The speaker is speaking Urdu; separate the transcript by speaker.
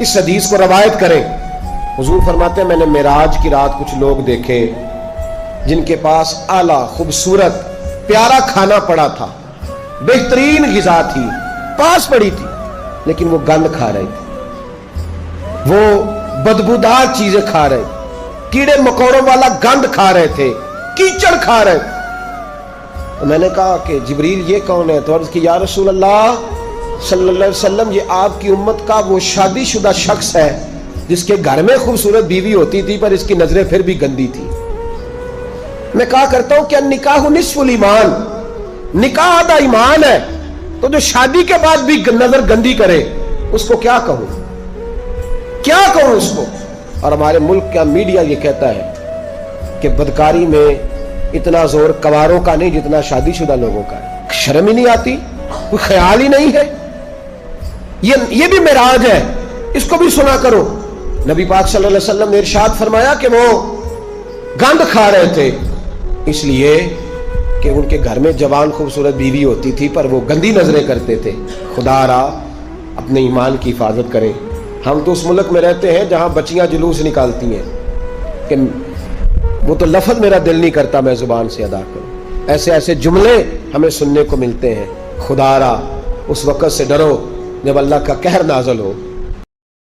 Speaker 1: اس حدیث کو روایت کریں۔ حضور فرماتے ہیں میں نے معراج کی رات کچھ لوگ دیکھے جن کے پاس اعلیٰ خوبصورت پیارا کھانا پڑا تھا، بہترین غذا تھی، پاس پڑی تھی، لیکن وہ گند کھا رہے تھے، وہ بدبودار چیزیں کھا رہے تھے، کیڑے مکوڑوں والا گند کھا رہے تھے، کیچڑ کھا رہے تھے۔ تو میں نے کہا کہ جبریل یہ کون ہے؟ تو عرض کی یا رسول اللہ صلی اللہ علیہ وسلم یہ آپ کی امت کا وہ شادی شدہ شخص ہے جس کے گھر میں خوبصورت بیوی ہوتی تھی پر اس کی نظریں پھر بھی گندی تھی۔ میں کہا کرتا ہوں کہ نکاح نصف الایمان، نکاح آدھا ایمان ہے، تو جو شادی کے بعد بھی نظر گندی کرے اس کو کیا کہوں، کیا کہوں اس کو؟ اور ہمارے ملک کا میڈیا یہ کہتا ہے کہ بدکاری میں اتنا زور کواروں کا نہیں جتنا شادی شدہ لوگوں کا ہے۔ شرم ہی نہیں آتی، کوئی خیال ہی نہیں ہے۔ یہ بھی معراج ہے، اس کو بھی سنا کرو۔ نبی پاک صلی اللہ علیہ وسلم نے ارشاد فرمایا کہ وہ گند کھا رہے تھے اس لیے کہ ان کے گھر میں جوان خوبصورت بیوی ہوتی تھی پر وہ گندی نظریں کرتے تھے۔ خدا را اپنے ایمان کی حفاظت کریں۔ ہم تو اس ملک میں رہتے ہیں جہاں بچیاں جلوس نکالتی ہیں کہ وہ تو لفظ میرا دل نہیں کرتا میں زبان سے ادا کروں، ایسے ایسے جملے ہمیں سننے کو ملتے ہیں۔ خدا را اس وقت سے ڈرو جب اللہ کا قہر نازل ہو۔